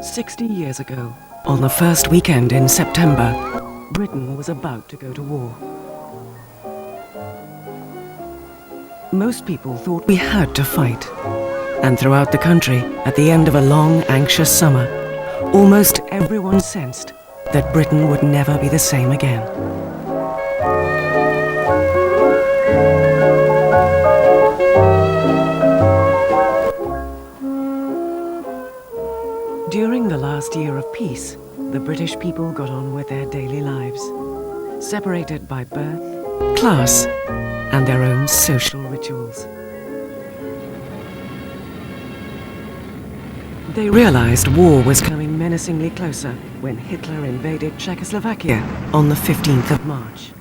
60 years ago, on the first weekend in September, Britain was about to go to war. Most people thought we had to fight. And throughout the country, at the end of a long, anxious summer, almost everyone sensed that Britain would never be the same again. During the last year of peace, the British people got on with their daily lives, separated by birth, class, and their own social rituals. They realized war was coming menacingly closer when Hitler invaded Czechoslovakia on the 15th of March.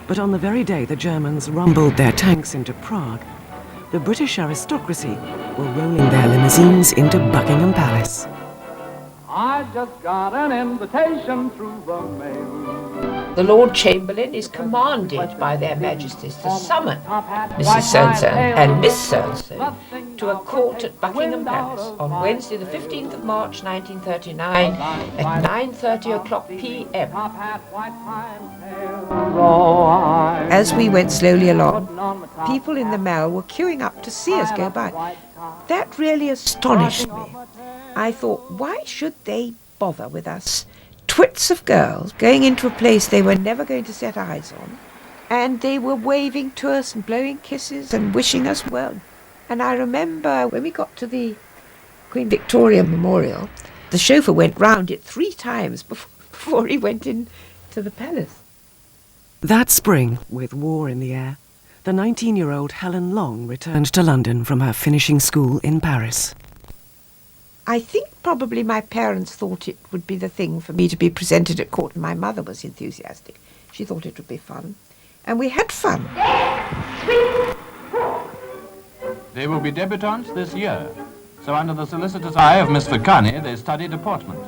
But on the very day the Germans rumbled their tanks into Prague, the British aristocracy were rolling their limousines into Buckingham Palace. I just got an invitation through the mail. The Lord Chamberlain is commanded by their Majesties to summon Mrs. So-and-so and Miss So-and-so to a court at Buckingham Palace on Wednesday the 15th of March 1939 at 9:30 o'clock p.m. As we went slowly along, people in the Mall were queuing up to see us go by. That really astonished me. I thought, why should they bother with us? Twits of girls going into a place they were never going to set eyes on, and they were waving to us and blowing kisses and wishing us well. And I remember when we got to the Queen Victoria Memorial, the chauffeur went round it 3 times before he went in to the palace. That spring, with war in the air, the 19-year-old Helen Long returned to London from her finishing school in Paris. I think probably my parents thought it would be the thing for me to be presented at court, and my mother was enthusiastic. She thought it would be fun. And we had fun. They will be debutantes this year. So under the solicitor's eye of Miss Vicani, they study deportment.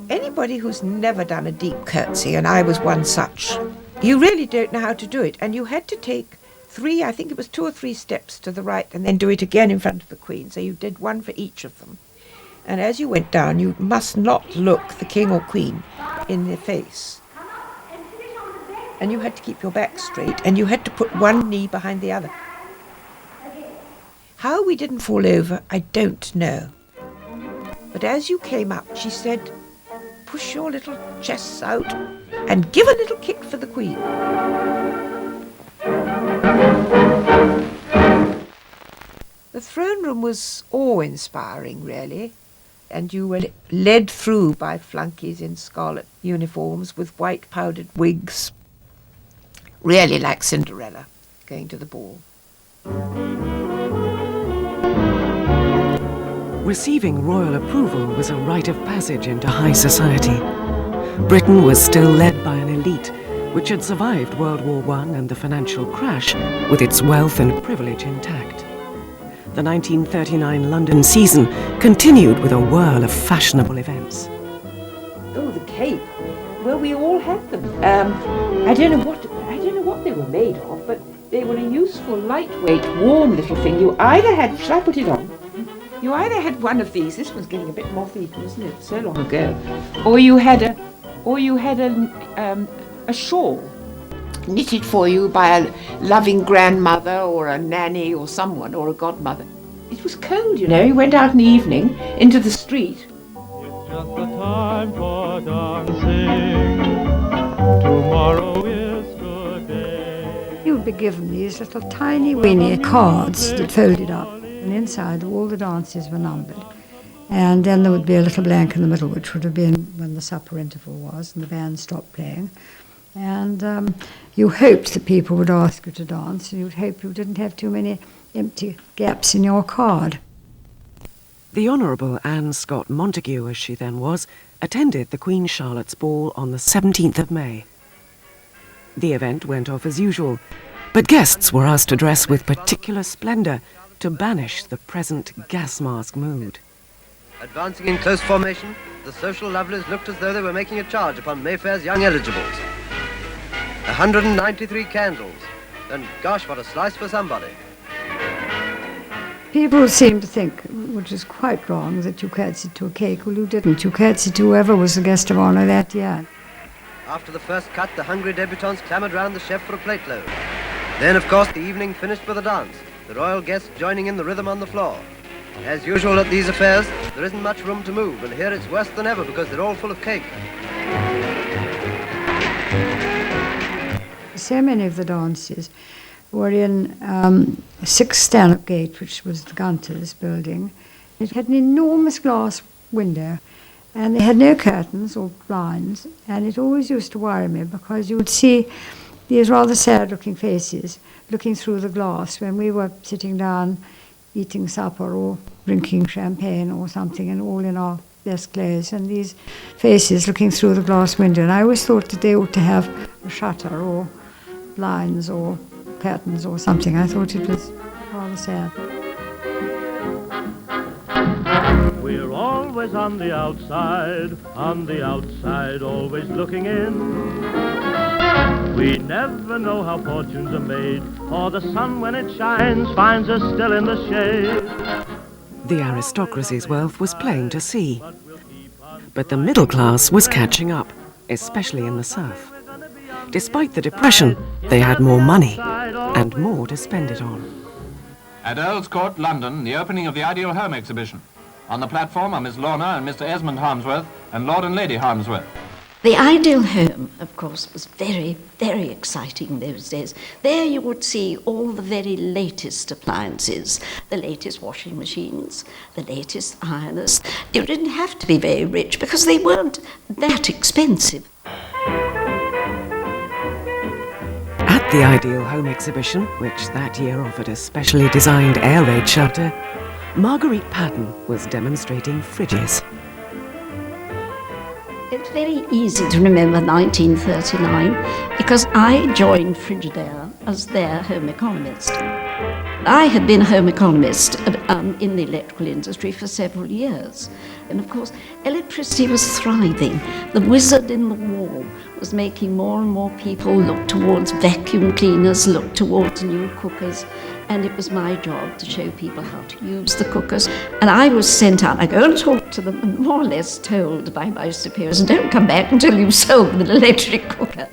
Anybody who's never done a deep curtsy, and I was one such, you really don't know how to do it. And you had to take 3, I think it was 2 or 3 steps to the right, and then do it again in front of the Queen. So you did one for each of them. And as you went down, you must not look the King or Queen in the face. And you had to keep your back straight, and you had to put one knee behind the other. How we didn't fall over, I don't know. But as you came up, she said, push your little chests out and give a little kick for the Queen. The throne room was awe-inspiring, really. And you were led through by flunkies in scarlet uniforms with white powdered wigs, really like Cinderella going to the ball. Receiving royal approval was a rite of passage into high society. Britain was still led by an elite which had survived World War I and the financial crash with its wealth and privilege intact. The 1939 London season continued with a whirl of fashionable events. Oh, the cape. Well, we all had them. I don't know what they were made of, but they were a useful, lightweight, warm little thing. You either had, shall I put it on? You either had one of these. This one's getting a bit moth-eaten, isn't it? So long ago. Or you had a shawl knitted for you by a loving grandmother or a nanny or someone or a godmother. It was cold, you know. You went out in the evening into the street. It's just the time for dancing. Tomorrow is good day. You would be given these little tiny weeny cards that folded up, and inside all the dances were numbered. And then there would be a little blank in the middle, which would have been when the supper interval was and the band stopped playing. And you hoped that people would ask you to dance, and you would hope you didn't have too many empty gaps in your card. The Honourable Anne Scott Montague, as she then was, attended the Queen Charlotte's Ball on the 17th of May. The event went off as usual, but guests were asked to dress with particular splendour to banish the present gas mask mood. Advancing in close formation, the social lovelies looked as though they were making a charge upon Mayfair's young eligibles. 193 candles, and gosh, what a slice for somebody. People seem to think, which is quite wrong, that you curtsied to a cake. Well, you didn't. You curtsied to whoever was the guest of honour that year. After the first cut, the hungry debutantes clamoured round the chef for a plate load. Then, of course, the evening finished with a dance, the royal guests joining in the rhythm on the floor. As usual at these affairs, there isn't much room to move, and here it's worse than ever because they're all full of cake. So many of the dances were in 6 Stanhope Gate, which was the Gunter's building. It had an enormous glass window, and they had no curtains or blinds, and it always used to worry me because you would see these rather sad-looking faces looking through the glass when we were sitting down eating supper or drinking champagne or something, and all in our best clothes, and these faces looking through the glass window. And I always thought that they ought to have a shutter or blinds or curtains or something. I thought it was rather sad. We're always on the outside, always looking in. We never know how fortunes are made, or the sun when it shines finds us still in the shade. The aristocracy's wealth was plain to see. But the middle class was catching up, especially in the south. Despite the depression, they had more money and more to spend it on. At Earl's Court, London, the opening of the Ideal Home exhibition. On the platform are Miss Lorna and Mr. Esmond Harmsworth and Lord and Lady Harmsworth. The Ideal Home, of course, was very, very exciting those days. There you would see all the very latest appliances, the latest washing machines, the latest ironers. You didn't have to be very rich because they weren't that expensive. At the Ideal Home exhibition, which that year offered a specially designed air raid shelter, Marguerite Patton was demonstrating fridges. It's very easy to remember 1939 because I joined Frigidaire as their home economist. I had been a home economist in the electrical industry for several years. And of course, electricity was thriving. The wizard in the wall was making more and more people look towards vacuum cleaners, look towards new cookers. And it was my job to show people how to use the cookers. And I was sent out. I go and talk to them and more or less told by my superiors, don't come back until you've sold an electric cooker.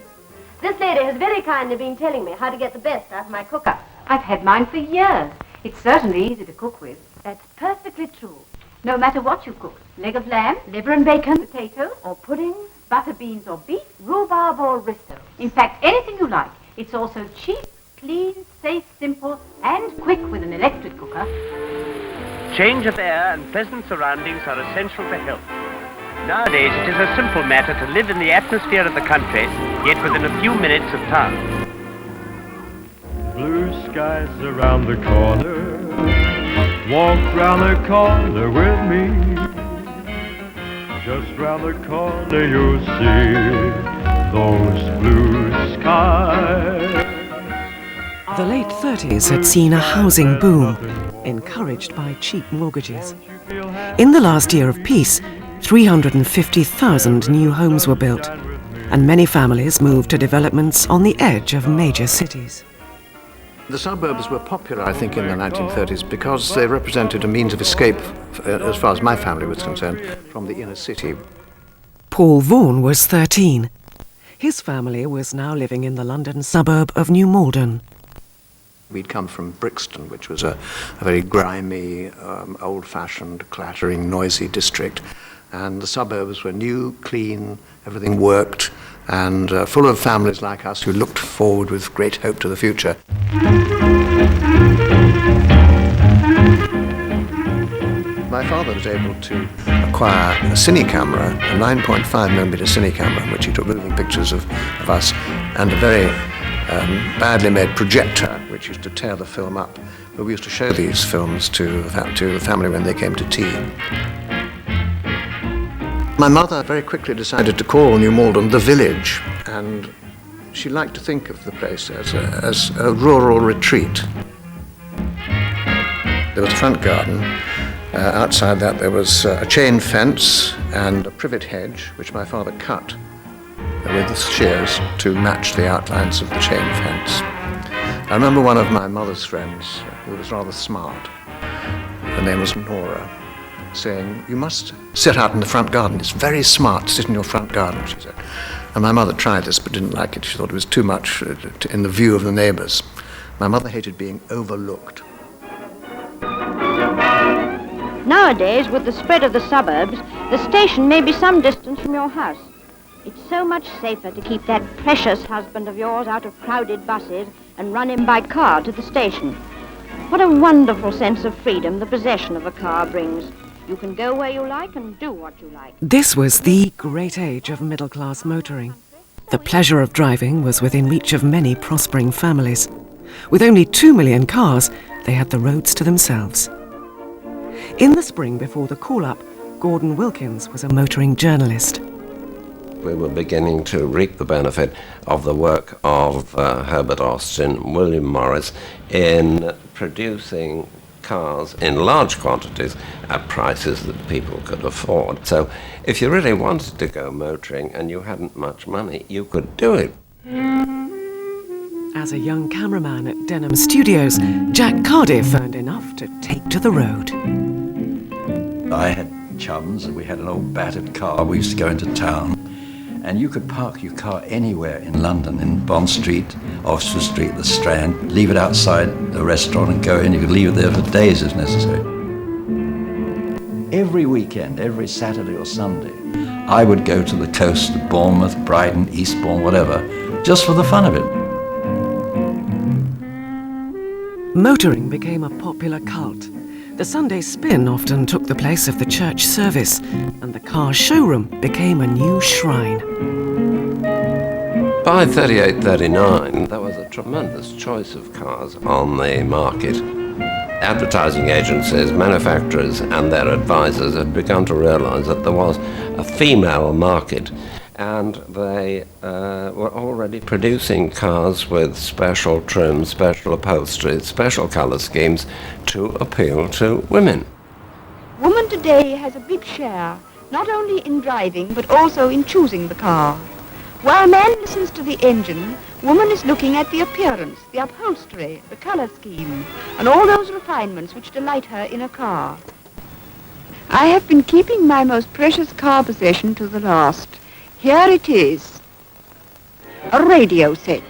This lady has very kindly been telling me how to get the best out of my cooker. I've had mine for years. It's certainly easy to cook with. That's perfectly true. No matter what you cook, leg of lamb, liver and bacon, potatoes or puddings, butter beans or beef, rhubarb or risotto. In fact, anything you like. It's also cheap, clean, safe, simple and quick with an electric cooker. Change of air and pleasant surroundings are essential for health. Nowadays, it is a simple matter to live in the atmosphere of the country, yet within a few minutes of town. Blue skies around the corner, walk round the corner with me. Just round the corner you'll see those blue skies. The late 30s had seen a housing boom, encouraged by cheap mortgages. In the last year of peace, 350,000 new homes were built, and many families moved to developments on the edge of major cities. The suburbs were popular, I think, in the 1930s because they represented a means of escape, as far as my family was concerned, from the inner city. Paul Vaughan was 13. His family was now living in the London suburb of New Malden. We'd come from Brixton, which was a very grimy, old-fashioned, clattering, noisy district. And the suburbs were new, clean, everything worked, and full of families like us who looked forward with great hope to the future. My father was able to acquire a cine camera, a 9.5mm cine camera, in which he took moving pictures of us, and a very badly made projector, which used to tear the film up. But we used to show these films to the family when they came to tea. My mother very quickly decided to call New Malden the village, and she liked to think of the place as a rural retreat. There was a front garden. Outside that there was a chain fence and a privet hedge, which my father cut with shears to match the outlines of the chain fence. I remember one of my mother's friends, who was rather smart, her name was Nora, saying, "You must sit out in the front garden. It's very smart to sit in your front garden," she said. And my mother tried this but didn't like it. She thought it was too much in the view of the neighbours. My mother hated being overlooked. Nowadays, with the spread of the suburbs, the station may be some distance from your house. It's so much safer to keep that precious husband of yours out of crowded buses and run him by car to the station. What a wonderful sense of freedom the possession of a car brings. You can go where you like and do what you like. This was the great age of middle-class motoring. The pleasure of driving was within reach of many prospering families. With only 2 million cars, they had the roads to themselves. In the spring before the call-up, Gordon Wilkins was a motoring journalist. We were beginning to reap the benefit of the work of Herbert Austin, William Morris, in producing cars in large quantities at prices that people could afford. So if you really wanted to go motoring and you hadn't much money, you could do it. As a young cameraman at Denham Studios, Jack Cardiff earned enough to take to the road. I had chums and we had an old battered car. We used to go into town and you could park your car anywhere in London, in Bond Street, Oxford Street, the Strand, leave it outside the restaurant and go in. You could leave it there for days if necessary. Every weekend, every Saturday or Sunday, I would go to the coast of Bournemouth, Brighton, Eastbourne, whatever, just for the fun of it. Motoring became a popular cult. The Sunday spin often took the place of the church service, and the car showroom became a new shrine. By 38-39, there was a tremendous choice of cars on the market. Advertising agencies, manufacturers, and their advisors had begun to realize that there was a female market, and they were already producing cars with special trim, special upholstery, special color schemes to appeal to women. Woman today has a big share, not only in driving, but also in choosing the car. While man listens to the engine, woman is looking at the appearance, the upholstery, the color scheme, and all those refinements which delight her in a car. I have been keeping my most precious car possession to the last. Here it is, a radio set.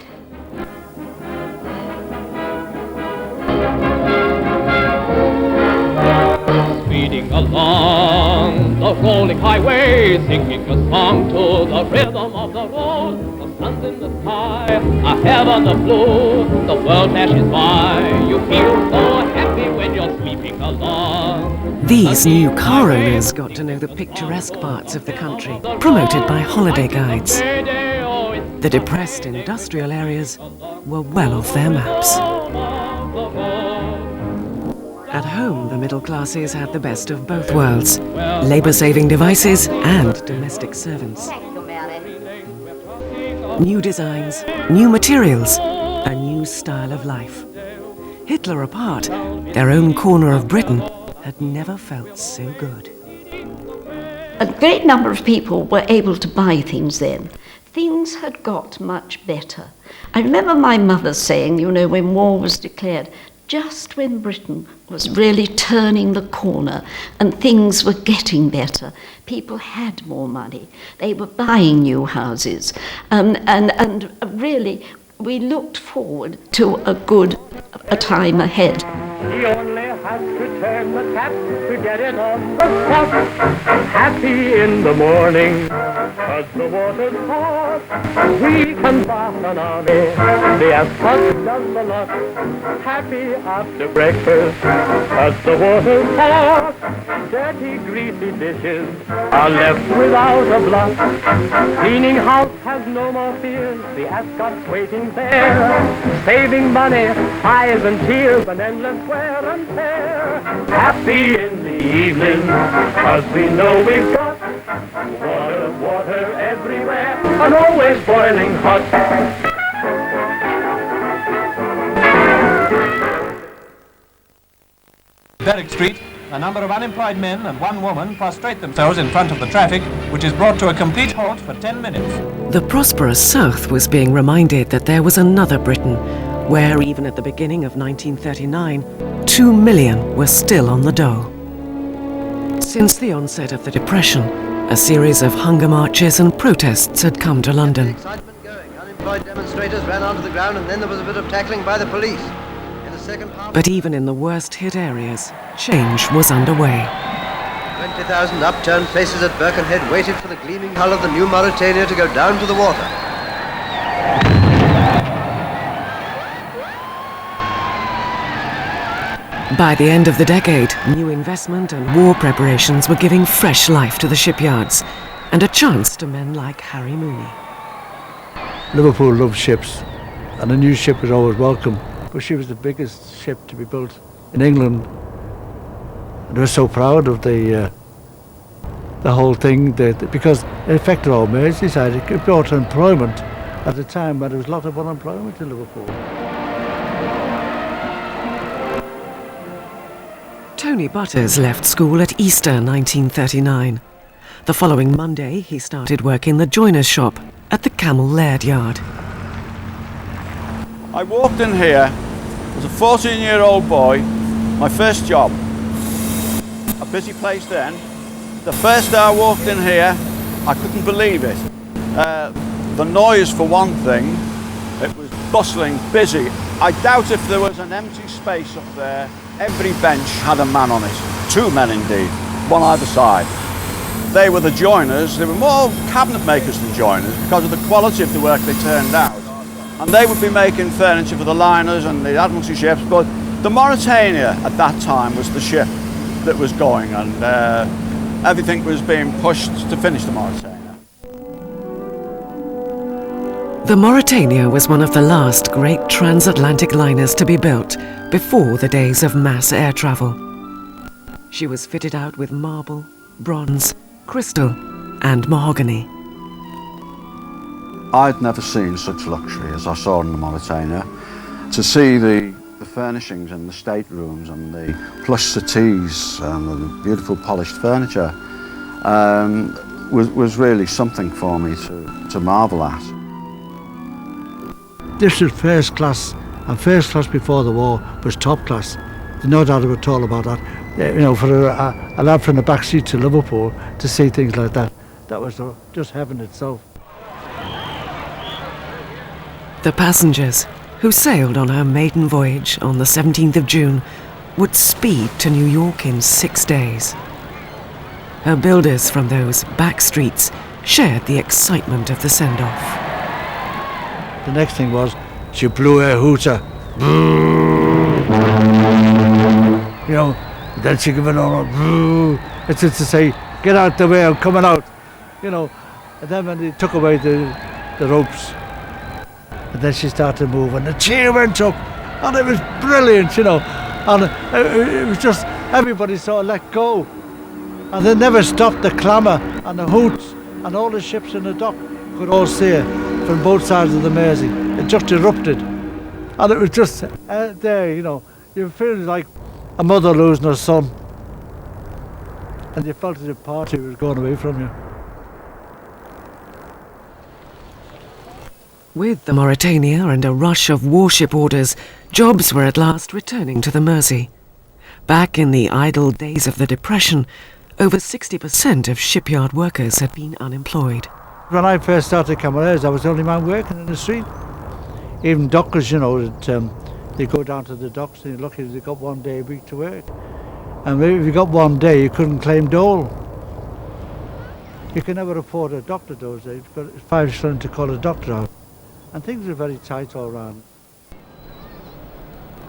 Speeding along the rolling highway, singing a song to the rhythm of the road. The sun's in the sky, a heaven of blue, the world flashes by. You feel so happy when you're sweeping along. These new car owners got to know the picturesque parts of the country, promoted by holiday guides. The depressed industrial areas were well off their maps. At home, the middle classes had the best of both worlds, labour-saving devices and domestic servants. New designs, new materials, a new style of life. Hitler apart, their own corner of Britain had never felt so good. A great number of people were able to buy things then. Things had got much better. I remember my mother saying, you know, when war was declared, just when Britain was really turning the corner and things were getting better, people had more money. They were buying new houses. And really, we looked forward to a time ahead. He only has to turn the tap to get it on the spot. Happy in the morning, 'cause the water's hot. We can bath an army, the asphalt does a lot. Happy after breakfast, 'cause the water's hot. Dirty, greasy dishes are left without a blot. Cleaning house has no more fears, the ascot's waiting there. Saving money, sighs and tears, and endless wear and tear. Happy in the evening, 'cause we know we've got water everywhere, and always boiling hot. Berwick Street, a number of unemployed men and one woman prostrate themselves in front of the traffic, which is brought to a complete halt for 10 minutes. The prosperous South was being reminded that there was another Britain, where even at the beginning of 1939, 2 million were still on the dole. Since the onset of the Depression, a series of hunger marches and protests had come to London. Excitement going. Unemployed demonstrators ran onto the ground, and then there was a bit of tackling by the police. In the second half, But even in the worst hit areas, change was underway. 20,000 upturned faces at Birkenhead waited for the gleaming hull of the new Mauretania to go down to the water. By the end of the decade, new investment and war preparations were giving fresh life to the shipyards and a chance to men like Harry Mooney. Liverpool loved ships, and a new ship was always welcome. But she was the biggest ship to be built in England. And they were so proud of the whole thing because it affected all Merseyside. It brought employment at a time when there was a lot of unemployment in Liverpool. Tony Butters left school at Easter 1939. The following Monday, he started work in the joiner's shop at the Camel Laird Yard. I walked in here as a 14-year-old boy, my first job. A busy place then. The first day I walked in here, I couldn't believe it. The noise for one thing, it was bustling, busy. I doubt if there was an empty space up there. Every bench had a man on it, 2 men indeed, one either side. They were the joiners. They were more cabinet makers than joiners because of the quality of the work they turned out. And they would be making furniture for the liners and the Admiralty ships, but the Mauretania at that time was the ship that was going, and everything was being pushed to finish the Mauretania. The Mauretania was one of the last great transatlantic liners to be built before the days of mass air travel. She was fitted out with marble, bronze, crystal, and mahogany. I'd never seen such luxury as I saw in the Mauretania. To see the furnishings in the staterooms and the plush settees and the beautiful polished furniture was really something for me to marvel at. This was first class, and first class before the war was top class. There's no doubt at all about that. You know, for a lad from the back seat to Liverpool to see things like that, that was just heaven itself. The passengers, who sailed on her maiden voyage on the 17th of June, would speed to New York in 6 days. Her builders from those back streets shared the excitement of the send-off. The next thing was, she blew her hooter. You know, then she gave it on. It's just to say, get out the way, I'm coming out. You know, and then when they took away the ropes, and then she started moving, the cheer went up, and it was brilliant, you know. And it was just, everybody sort of let go. And they never stopped the clamour and the hoots, and all the ships in the dock could all see her from both sides of the Mersey. It just erupted. And it was just there, you know, you feel like a mother losing her son. And you felt as if party was going away from you. With the Mauretania and a rush of warship orders, jobs were at last returning to the Mersey. Back in the idle days of the Depression, over 60% of shipyard workers had been unemployed. When I first started Camerers, I was the only man working in the street. Even dockers, you know, they go down to the docks and you're lucky they got 1 day a week to work. And if you got 1 day, you couldn't claim dole. You could never afford a doctor those days, but it's 5 shillings to call a doctor out. And things were very tight all round.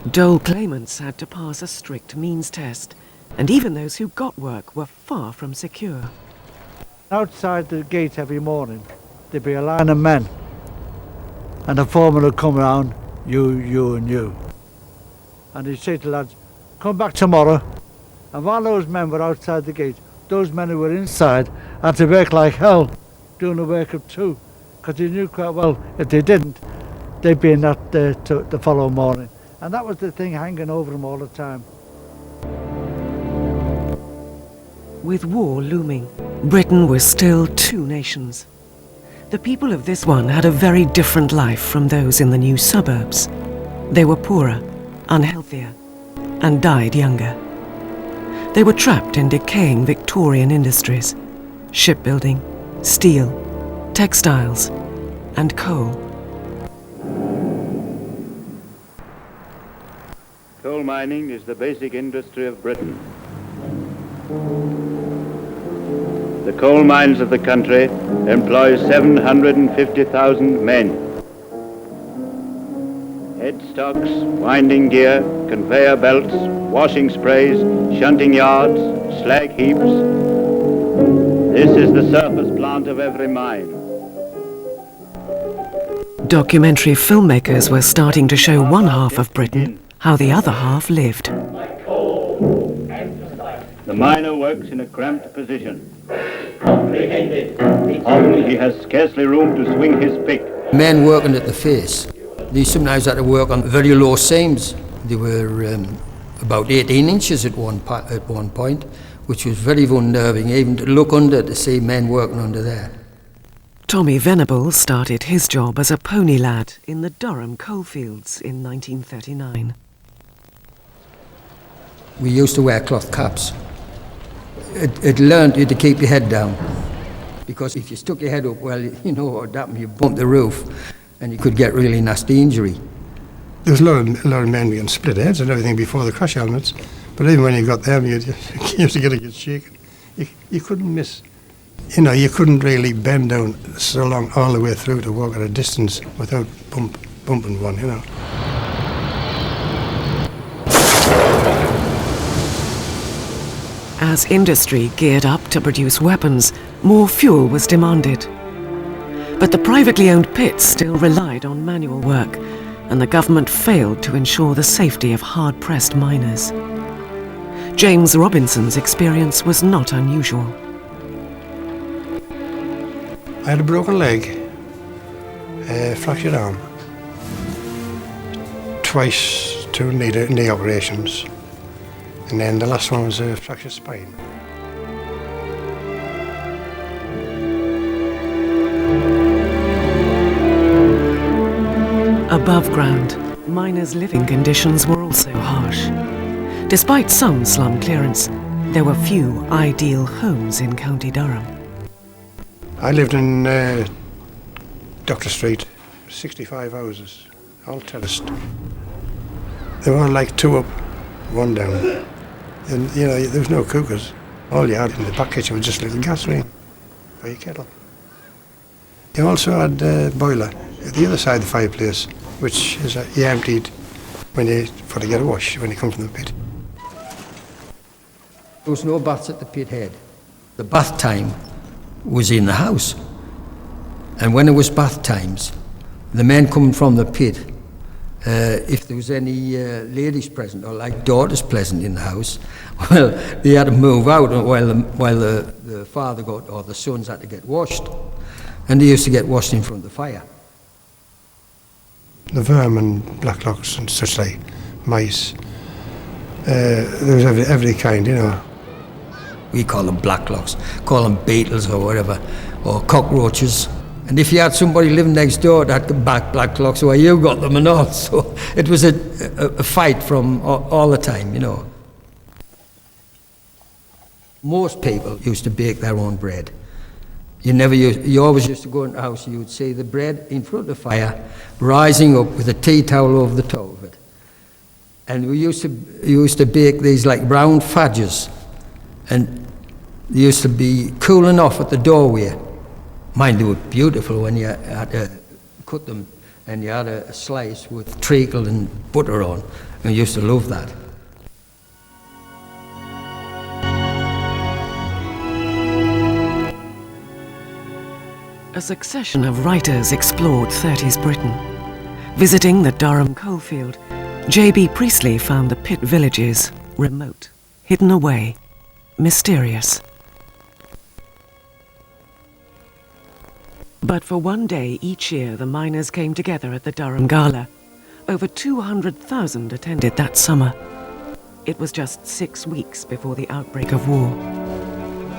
Dole claimants had to pass a strict means test, and even those who got work were far from secure. Outside the gate every morning, there'd be a line of men, and the foreman would come around, you and you. And he'd say to the lads, come back tomorrow. And while those men were outside the gate, those men who were inside had to work like hell, doing the work of 2. Because they knew quite well, if they didn't, they'd be in that the following morning. And that was the thing hanging over them all the time. With war looming, Britain was still 2 nations. The people of this one had a very different life from those in the new suburbs. They were poorer, unhealthier, and died younger. They were trapped in decaying Victorian industries, shipbuilding, steel, textiles, and coal. Coal mining is the basic industry of Britain. The coal mines of the country employ 750,000 men. Headstocks, winding gear, conveyor belts, washing sprays, shunting yards, slag heaps. This is the surface plant of every mine. Documentary filmmakers were starting to show one half of Britain how the other half lived. The miner works in a cramped position. Often he has scarcely room to swing his pick. Men working at the face, they sometimes had to work on very low seams. They were about 18 inches at one point, which was very unnerving, even to look under to see men working under there. Tommy Venables started his job as a pony lad in the Durham coalfields in 1939. We used to wear cloth caps. It learned you to keep your head down, because if you stuck your head up, well, you know what would happen, you bump the roof and you could get really nasty injury. There was a lot of men getting split heads and everything before the crash helmets, but even when you got them, you used to get shaken. You couldn't miss. You know, you couldn't really bend down so long all the way through to walk at a distance without bumping one, you know. As industry geared up to produce weapons, more fuel was demanded. But the privately owned pits still relied on manual work, and the government failed to ensure the safety of hard-pressed miners. James Robinson's experience was not unusual. I had a broken leg, fractured arm, twice 2 knee operations, and then the last one was a fractured spine. Above ground, miners' living conditions were also harsh. Despite some slum clearance, there were few ideal homes in County Durham. I lived in Doctor Street, 65 houses, all terraced. They were like 2 up, 1 down. And, you know, there was no cookers. All you had in the back kitchen was just a little gas range for your kettle. You also had a boiler at the other side of the fireplace, which is you emptied for to get a wash when you come from the pit. There was no baths at the pit head. The bath time was in the house. And when it was bath times, the men coming from the pit, if there was any ladies present or like daughters present in the house, well, they had to move out while the father or the sons had to get washed. And they used to get washed in front of the fire. The vermin, blacklocks and such like, mice, there was every kind, you know. We call them blacklocks, call them beetles or whatever, or cockroaches. And if you had somebody living next door that had blacklocks, well, you got them and all. So it was a fight from all the time, you know. Most people used to bake their own bread. You always used to go into the house, you would see the bread in front of the fire, rising up with a tea towel over the top of it. And we used to bake these like brown fudges, and they used to be cooling off at the doorway. Mind, they were beautiful when you had to cut them, and you had a slice with treacle and butter on, and you used to love that. A succession of writers explored 30s Britain. Visiting the Durham coalfield, J.B. Priestley found the pit villages remote, hidden away, mysterious. But for one day each year, the miners came together at the Durham Gala. Over 200,000 attended that summer. It was just 6 weeks before the outbreak of war.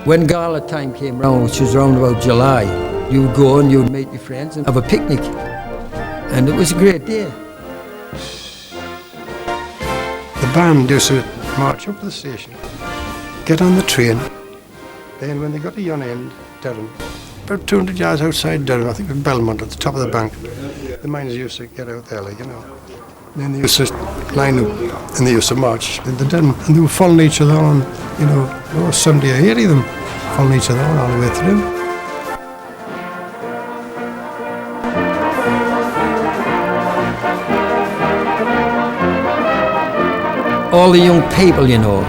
When gala time came round, which was around about July, you would go and you would meet your friends and have a picnic. And it was a great day. band used to march up to the station, get on the train, then when they got to yon end, Durham, about 200 yards outside Durham, I think it was Belmont at the top of the bank, the miners used to get out there, like, you know. And then they used to line up and they used to march into Durham, and they were following each other on, you know, Sunday or 80 of them, following each other on all the way through. All the young people, you know,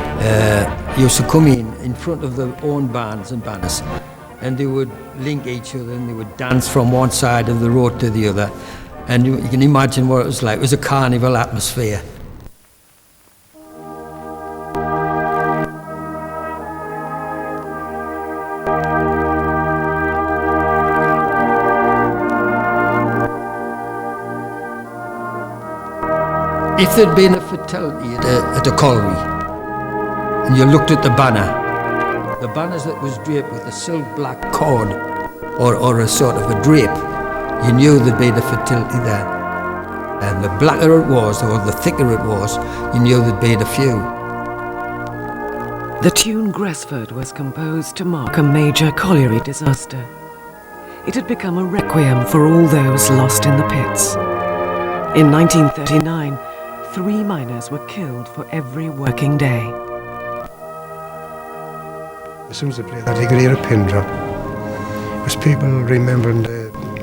used to come in front of their own bands and banners, and they would link each other and they would dance from one side of the road to the other. And you can imagine what it was like. It was a carnival atmosphere. If there'd been a fatality at a colliery, and you looked at the banners that was draped with a silk black cord or a sort of a drape, you knew there'd been a fatality there. And the blacker it was, or the thicker it was, you knew there'd been a few. The tune Gresford was composed to mark a major colliery disaster. It had become a requiem for all those lost in the pits. In 1939, 3 miners were killed for every working day. As soon as they played that, you could hear a pin drop. It was people remembering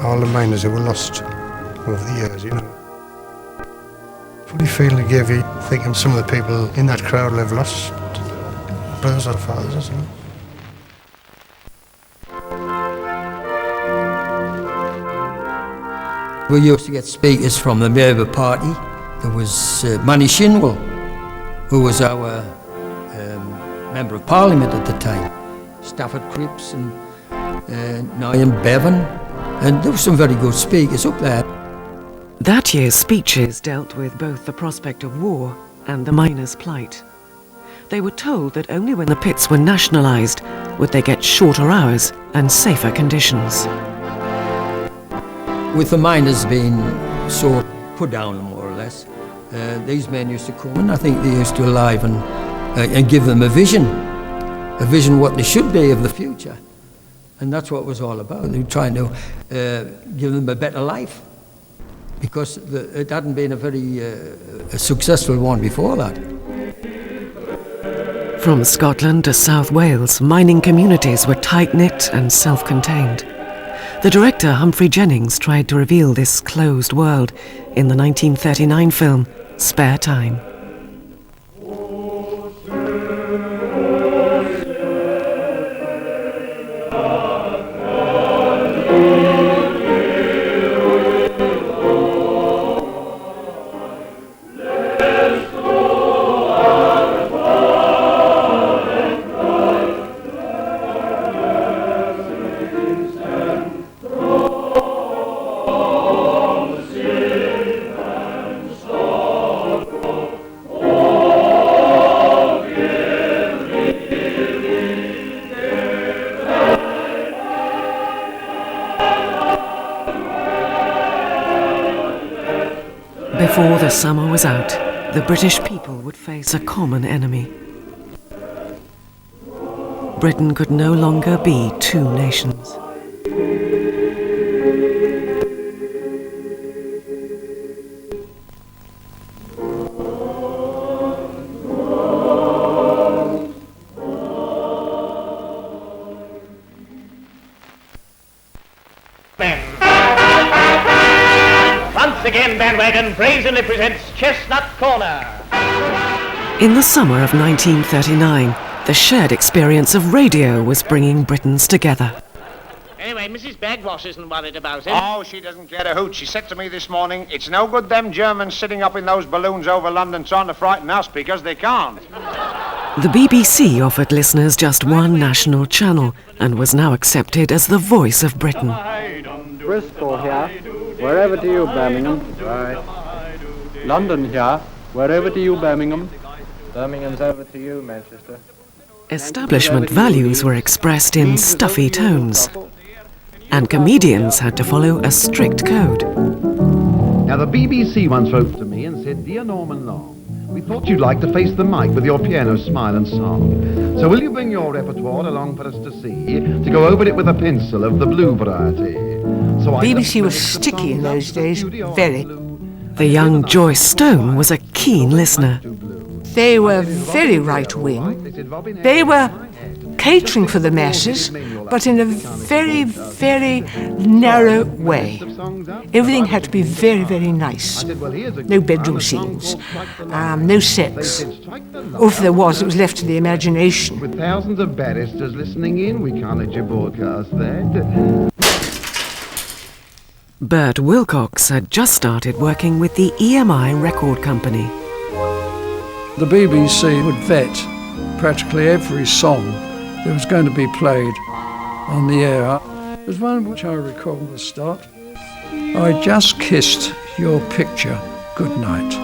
all the miners who were lost over the years, you know. Funny feeling it gave you, thinking some of the people in that crowd have lost brothers or fathers or something. We used to get speakers from the Labour Party. There was Manny Shinwell, who was our Member of Parliament at the time, Stafford Cripps and Nian Bevan, and there were some very good speakers up there. That year's speeches dealt with both the prospect of war and the miners' plight. They were told that only when the pits were nationalised would they get shorter hours and safer conditions. With the miners being so put down, more or less, these men used to come, and I think they used to enliven and give them a vision what they should be of the future. And that's what it was all about. They were trying to give them a better life, because it hadn't been a very a successful one before that. From Scotland to South Wales, mining communities were tight-knit and self-contained. The director, Humphrey Jennings, tried to reveal this closed world in the 1939 film Spare Time. Before the summer was out, the British people would face a common enemy. Britain could no longer be 2 nations. Once again, Bandwagon brazenly presents Chestnut Corner. In the summer of 1939, the shared experience of radio was bringing Britons together. Anyway, Mrs. Bagwash isn't worried about it. Oh, she doesn't care a hoot. She said to me this morning, it's no good them Germans sitting up in those balloons over London trying to frighten us, because they can't. The BBC offered listeners just one national channel and was now accepted as the voice of Britain. Bristol here, wherever to you, Birmingham. Right. London here, wherever to you, Birmingham. Birmingham's over to you, Manchester. Establishment values were expressed in stuffy tones, and comedians had to follow a strict code. Now, the BBC once wrote to me and said, Dear Norman Long, We thought you'd like to face the mic with your piano smile and song. So will you bring your repertoire along for us to see, to go over it with a pencil of the blue variety? So BBC was sticky in those days, very. The young Joyce Stone was a keen listener. They were very right-wing. They were catering for the masses, but in a very, very narrow way. Everything had to be very, very nice. No bedroom scenes, no sex. Or if there was, it was left to the imagination. With thousands of barristers listening in, we can't let you broadcast that. Bert Wilcox had just started working with the EMI record company. The BBC would vet practically every song that was going to be played on the air. There's one which I recall the start. I just kissed your picture goodnight.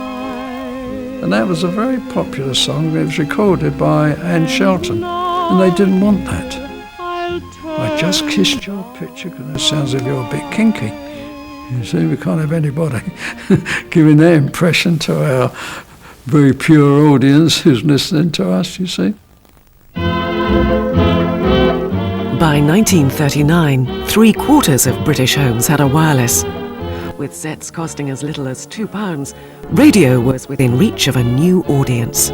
And that was a very popular song. It was recorded by Anne Shelton, and they didn't want that. I just kissed your picture, because it sounds as if you're a bit kinky. You see, we can't have anybody giving their impression to our very pure audience who's listening to us, you see. By 1939, 3/4 of British homes had a wireless. With sets costing as little as £2, radio was within reach of a new audience.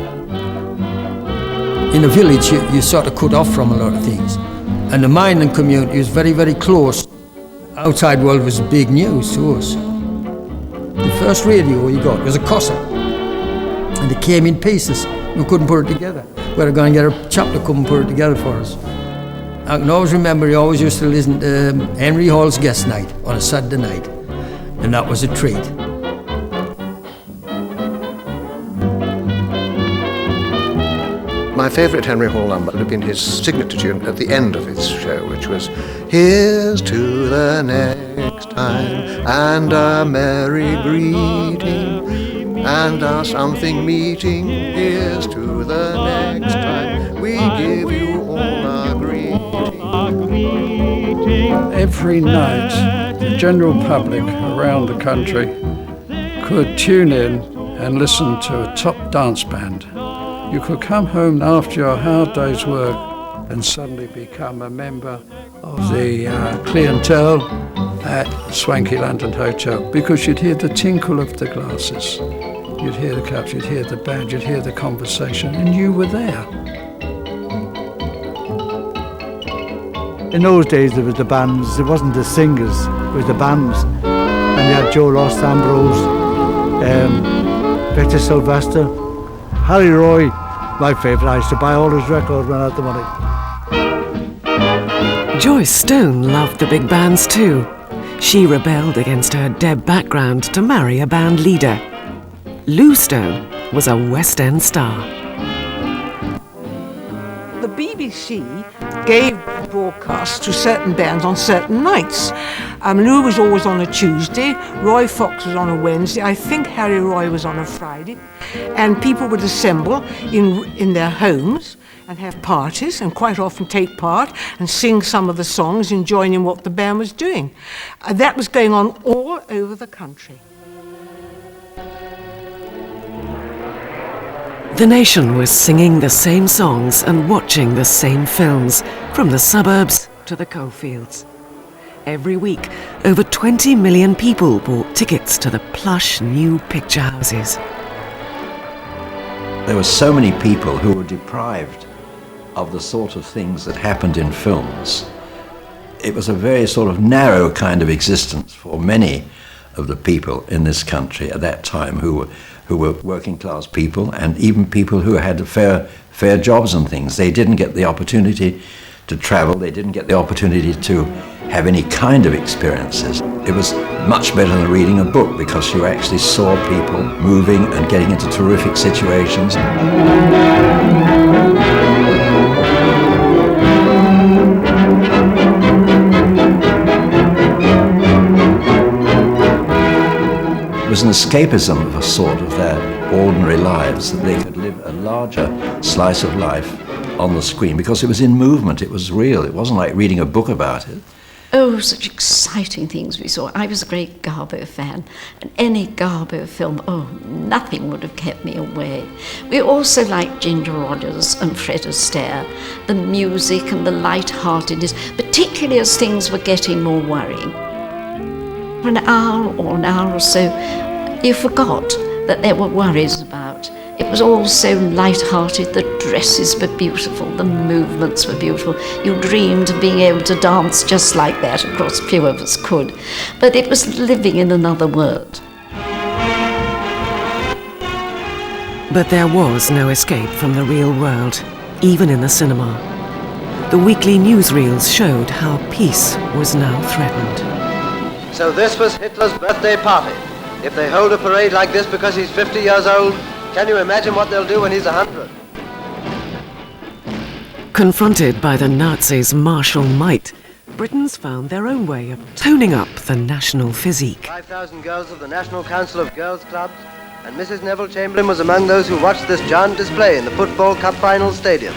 In a village, you sort of cut off from a lot of things. And the mining community was very, very close. Outside world was big news to us. The first radio we got was a Cossa. And it came in pieces. We couldn't put it together. We had to go and get a chap to come and put it together for us. I can always remember he always used to listen to Henry Hall's Guest Night on a Saturday night. And that was a treat. My favourite Henry Hall number would have been his signature tune at the end of his show, which was "Here's to the next time, and a merry greeting, and a something meeting. Here's to the next time, we give you all our greeting." Every night, the general public around the country could tune in and listen to a top dance band. You could come home after your hard day's work and suddenly become a member of the clientele at Swanky London Hotel, because you'd hear the tinkle of the glasses, you'd hear the cups, you'd hear the band, you'd hear the conversation, and you were there. In those days there was the bands, it wasn't the singers, it was the bands. And you had Joe Ross, Ambrose, Victor Sylvester, Harry Roy, my favourite. I used to buy all his records when I had the money. Joyce Stone loved the big bands too. She rebelled against her Deb background to marry a band leader. Lou Stone was a West End star. The BBC gave broadcasts to certain bands on certain nights. Lou was always on a Tuesday, Roy Fox was on a Wednesday, I think Harry Roy was on a Friday, and people would assemble in their homes and have parties and quite often take part and sing some of the songs and join in what the band was doing. That was going on all over the country. The nation was singing the same songs and watching the same films, from the suburbs to the coalfields. Every week, over 20 million people bought tickets to the plush new picture houses. There were so many people who were deprived of the sort of things that happened in films. It was a very sort of narrow kind of existence for many of the people in this country at that time who were working class people, and even people who had fair jobs and things. They didn't get the opportunity to travel, they didn't get the opportunity to have any kind of experiences. It was much better than reading a book, because you actually saw people moving and getting into terrific situations. It was an escapism of a sort of their ordinary lives, that they could live a larger slice of life on the screen, because it was in movement, it was real. It wasn't like reading a book about it. Oh, such exciting things we saw. I was a great Garbo fan, and any Garbo film, oh, nothing would have kept me away. We also liked Ginger Rogers and Fred Astaire, the music and the light-heartedness, particularly as things were getting more worrying. For an hour or so, you forgot that there were worries about. It was all so light-hearted, the dresses were beautiful, the movements were beautiful. You dreamed of being able to dance just like that, of course few of us could. But it was living in another world. But there was no escape from the real world, even in the cinema. The weekly newsreels showed how peace was now threatened. So this was Hitler's birthday party. If they hold a parade like this because he's 50 years old, can you imagine what they'll do when he's 100? Confronted by the Nazis' martial might, Britons found their own way of toning up the national physique. 5,000 girls of the National Council of Girls' Clubs, and Mrs. Neville Chamberlain was among those who watched this giant display in the Football Cup Final Stadium.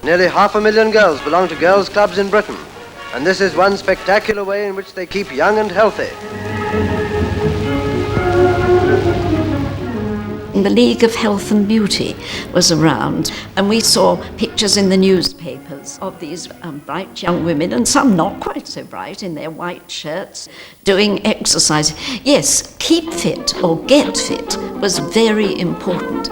Nearly 500,000 girls belong to girls' clubs in Britain, and this is one spectacular way in which they keep young and healthy. The League of Health and Beauty was around, and we saw pictures in the newspapers of these bright young women, and some not quite so bright, in their white shirts, doing exercise. Yes, keep fit or get fit was very important.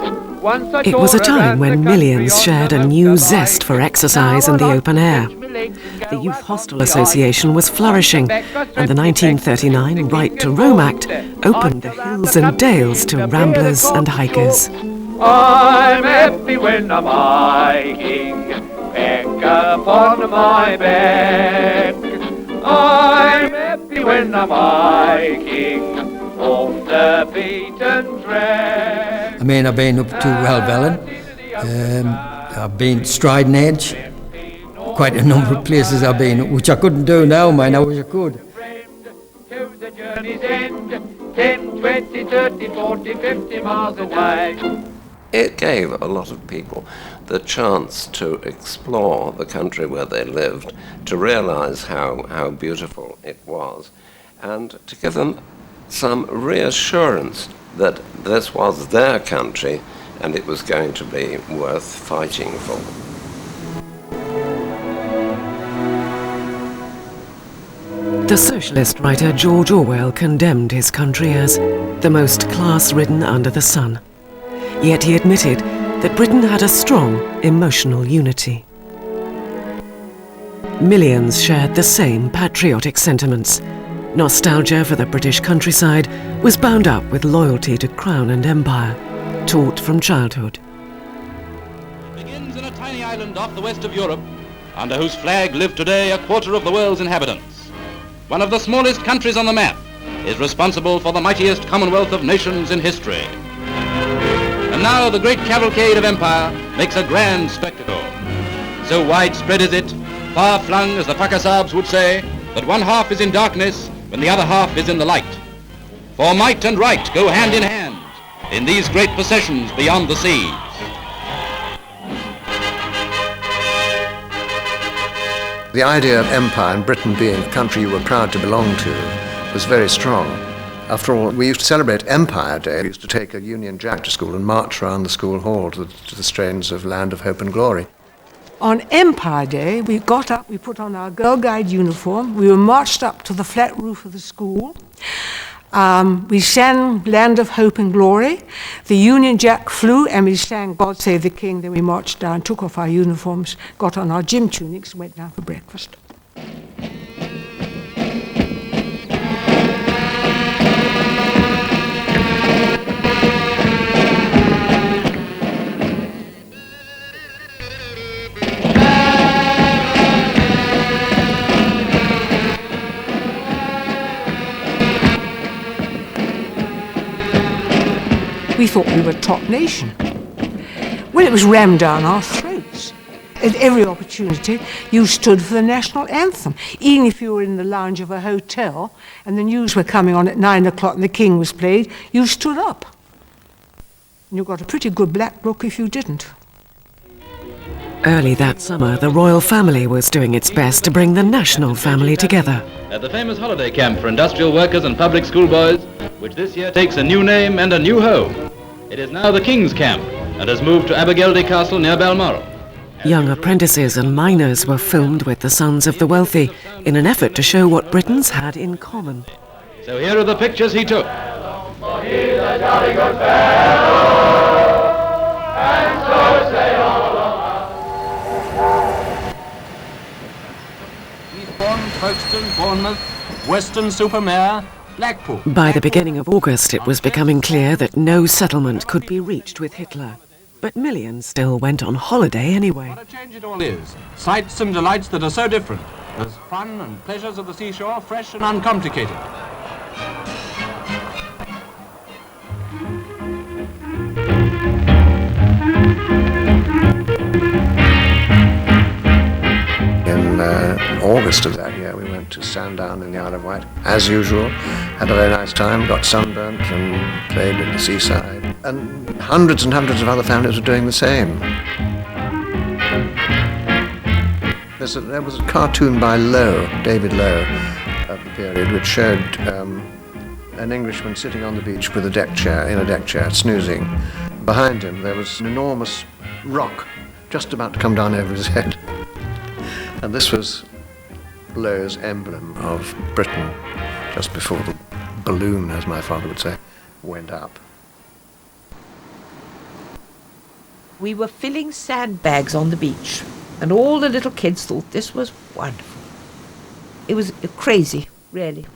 It was a time when millions shared a new zest for exercise and the open air. The Youth Hostel Association was flourishing, and the 1939 Right to Roam Act opened the hills and dales to ramblers and hikers. I'm happy when I'm hiking, back upon my back. I'm happy when I'm hiking, off the beaten track. I mean, I've been up to Welvellen, I've been Striding Edge, quite a number of places I've been, which I couldn't do now, man, I wish I could. To the journey's end, 10, 20, 30, 40, 50 miles away. It gave a lot of people the chance to explore the country where they lived, to realize how beautiful it was, and to give them some reassurance that this was their country and it was going to be worth fighting for. The socialist writer George Orwell condemned his country as the most class-ridden under the sun. Yet he admitted that Britain had a strong emotional unity. Millions shared the same patriotic sentiments. Nostalgia for the British countryside was bound up with loyalty to crown and empire, taught from childhood. It begins in a tiny island off the west of Europe, under whose flag live today a quarter of the world's inhabitants. One of the smallest countries on the map is responsible for the mightiest commonwealth of nations in history. And now the great cavalcade of empire makes a grand spectacle. So widespread is it, far-flung as the Fakasabs would say, that one half is in darkness when the other half is in the light. For might and right go hand in hand in these great possessions beyond the seas. The idea of empire and Britain being a country you were proud to belong to was very strong. After all, we used to celebrate Empire Day. We used to take a Union Jack to school and march around the school hall to the strains of Land of Hope and Glory. On Empire Day, we got up, we put on our Girl Guide uniform, we were marched up to the flat roof of the school. We sang Land of Hope and Glory. The Union Jack flew and we sang God Save the King. Then we marched down, took off our uniforms, got on our gym tunics, went down for breakfast. We thought we were top nation. Well, it was rammed down our throats. At every opportunity, you stood for the national anthem. Even if you were in the lounge of a hotel and the news were coming on at 9 o'clock and the King was played, you stood up. And you got a pretty good black look if you didn't. Early that summer, the royal family was doing its best to bring the national family together. At the famous holiday camp for industrial workers and public schoolboys, which this year takes a new name and a new home. It is now the King's Camp and has moved to Abergeldy Castle near Balmoral. Young apprentices and miners were filmed with the sons of the wealthy in an effort to show what Britons had in common. So here are the pictures he took. He's a jolly good fellow, and so say all of us. Eastbourne, Folkestone, Bournemouth, Weston-super-Mare, Blackpool. By the beginning of August, it was becoming clear that no settlement could be reached with Hitler. But millions still went on holiday anyway. What a change it all is. Sights and delights that are so different. As fun and pleasures of the seashore, fresh and uncomplicated. In August of that year, we went to Sandown in the Isle of Wight. As usual, had a very nice time, got sunburnt and played at the seaside. And hundreds and hundreds of other families were doing the same. There was a cartoon by Lowe, David Lowe, of the period, which showed an Englishman sitting on the beach with a deck chair, snoozing. Behind him, there was an enormous rock just about to come down over his head. And this was Lowe's emblem of Britain, just before the balloon, as my father would say, went up. We were filling sandbags on the beach, and all the little kids thought this was wonderful. It was crazy, really.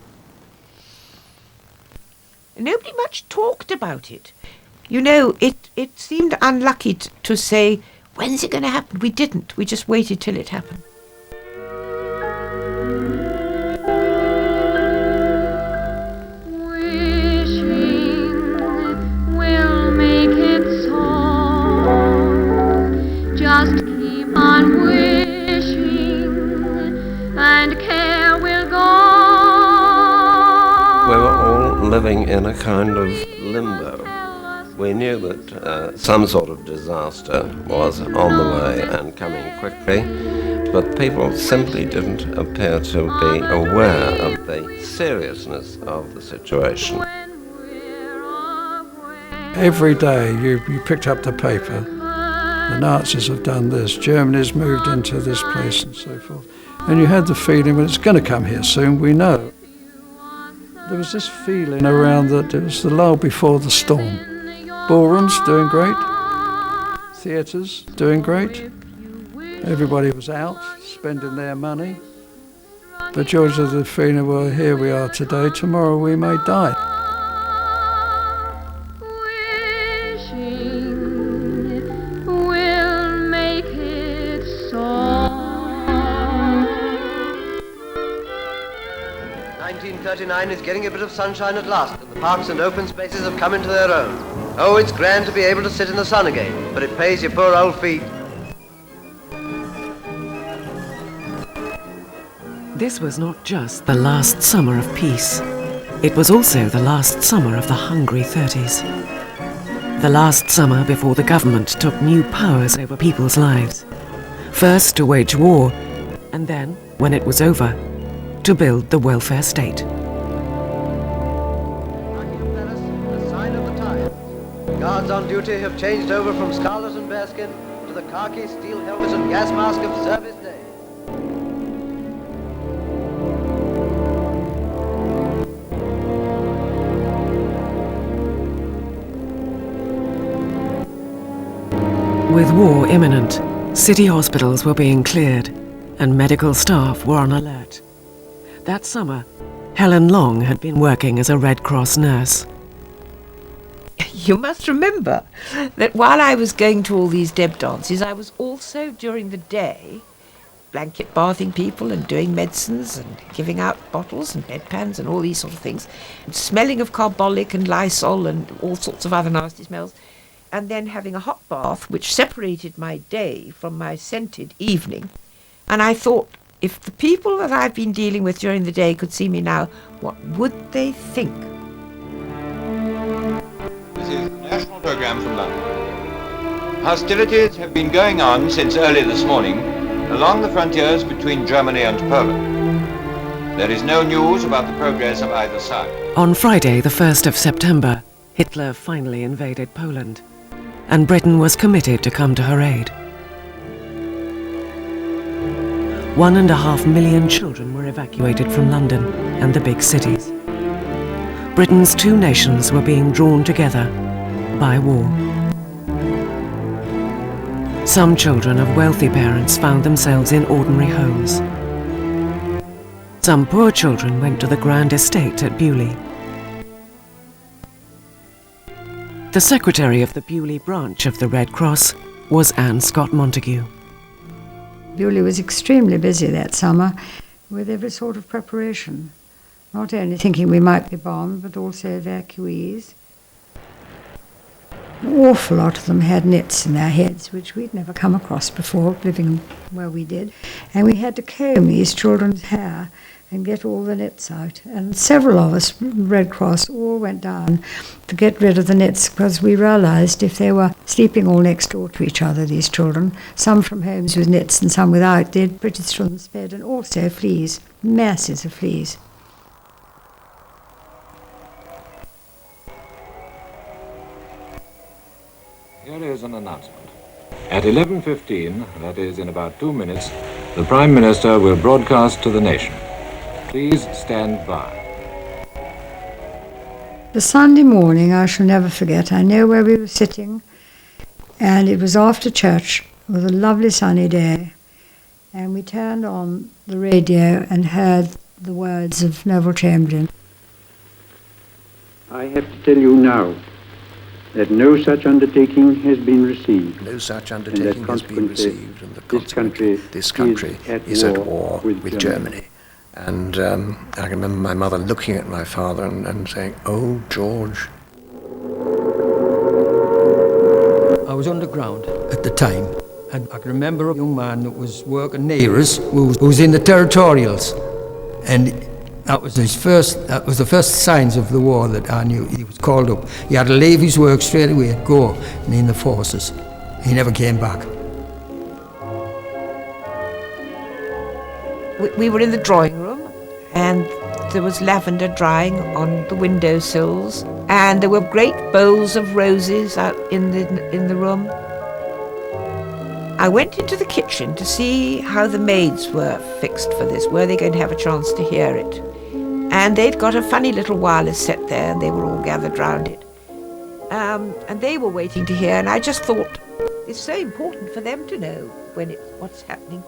Nobody much talked about it. You know, it seemed unlucky to say, when's it going to happen? We didn't. We just waited till it happened. Just keep on wishing, and care will go. We were all living in a kind of limbo. We knew that some sort of disaster was on the way and coming quickly, but people simply didn't appear to be aware of the seriousness of the situation. Every day you picked up the paper. The Nazis have done this, Germany's moved into this place and so forth. And you had the feeling, well, it's going to come here soon, we know. There was this feeling around that it was the lull before the storm. Ballrooms doing great, theatres doing great. Everybody was out, spending their money. But George had the feeling, well, here we are today, tomorrow we may die. Is getting a bit of sunshine at last, and the parks and open spaces have come into their own. Oh, it's grand to be able to sit in the sun again, but it pays your poor old feet. This was not just the last summer of peace. It was also the last summer of the hungry 30s. The last summer before the government took new powers over people's lives. First to wage war, and then, when it was over, to build the welfare state. Guards on duty have changed over from scarlet and bearskin to the khaki, steel helmet and gas mask of service day. With war imminent, city hospitals were being cleared and medical staff were on alert. That summer, Helen Long had been working as a Red Cross nurse. You must remember that while I was going to all these deb dances, I was also, during the day, blanket bathing people and doing medicines and giving out bottles and bedpans and all these sort of things, and smelling of carbolic and Lysol and all sorts of other nasty smells, and then having a hot bath which separated my day from my scented evening. And I thought, if the people that I've been dealing with during the day could see me now, what would they think? This is the National Programme from London. Hostilities have been going on since early this morning along the frontiers between Germany and Poland. There is no news about the progress of either side. On Friday, the 1st of September, Hitler finally invaded Poland, and Britain was committed to come to her aid. 1.5 million children were evacuated from London and the big cities. Britain's two nations were being drawn together by war. Some children of wealthy parents found themselves in ordinary homes. Some poor children went to the grand estate at Beaulieu. The secretary of the Beaulieu branch of the Red Cross was Anne Scott Montague. Beaulieu was extremely busy that summer with every sort of preparation, not only thinking we might be bombed, but also evacuees. An awful lot of them had nets in their heads, which we'd never come across before, living where we did. And we had to comb these children's hair and get all the nets out. And several of us, Red Cross, all went down to get rid of the nets, because we realised if they were sleeping all next door to each other, these children, some from homes with nets and some without, they'd pretty soon sped, and also fleas, masses of fleas. Here is an announcement. At 11:15, that is in about 2 minutes, the Prime Minister will broadcast to the nation. Please stand by. The Sunday morning I shall never forget. I know where we were sitting, and it was after church. It was a lovely sunny day, and we turned on the radio and heard the words of Neville Chamberlain. I have to tell you now that no such undertaking has been received. No such undertaking has been received, and this country is at war with Germany. And I remember my mother looking at my father and saying, "Oh, George." I was underground at the time, and I can remember a young man that was working near us who was in the territorials, and that was the first signs of the war that I knew. He was called up. He had to leave his work straight away, go and in the forces. He never came back. We were in the drawing room, and there was lavender drying on the windowsills, and there were great bowls of roses out in the room. I went into the kitchen to see how the maids were fixed for this. Were they going to have a chance to hear it? And they'd got a funny little wireless set there, and they were all gathered round it. And they were waiting to hear, and I just thought, it's so important for them to know what's happening.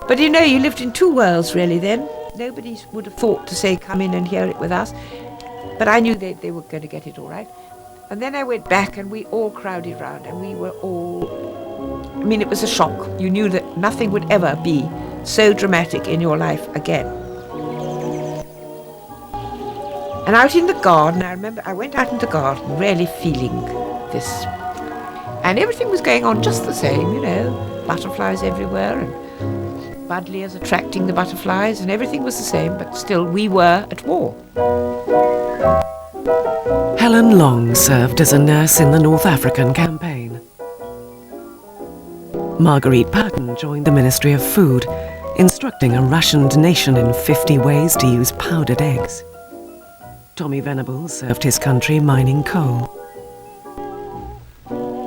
But you know, you lived in two worlds really then. Nobody would have thought to say, come in and hear it with us. But I knew they were going to get it all right. And then I went back, and we all crowded round, and we were all... I mean, it was a shock. You knew that nothing would ever be so dramatic in your life again. And out in the garden, I remember I went out in the garden really feeling this. And everything was going on just the same, you know, butterflies everywhere, and buddleias attracting the butterflies, and everything was the same, but still we were at war. Helen Long served as a nurse in the North African campaign. Marguerite Patton joined the Ministry of Food, instructing a rationed nation in 50 ways to use powdered eggs. Tommy Venables served his country mining coal.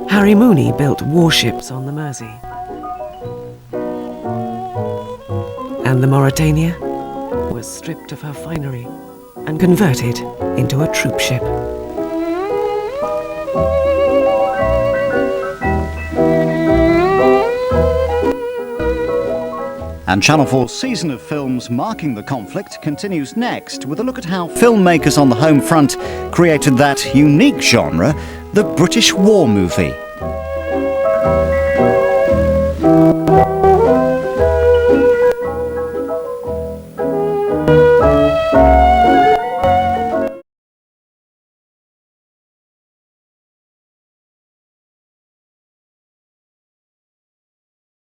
Harry Mooney built warships on the Mersey. And the Mauretania was stripped of her finery and converted into a troop ship. And Channel 4's season of films marking the conflict continues next with a look at how filmmakers on the home front created that unique genre, the British war movie.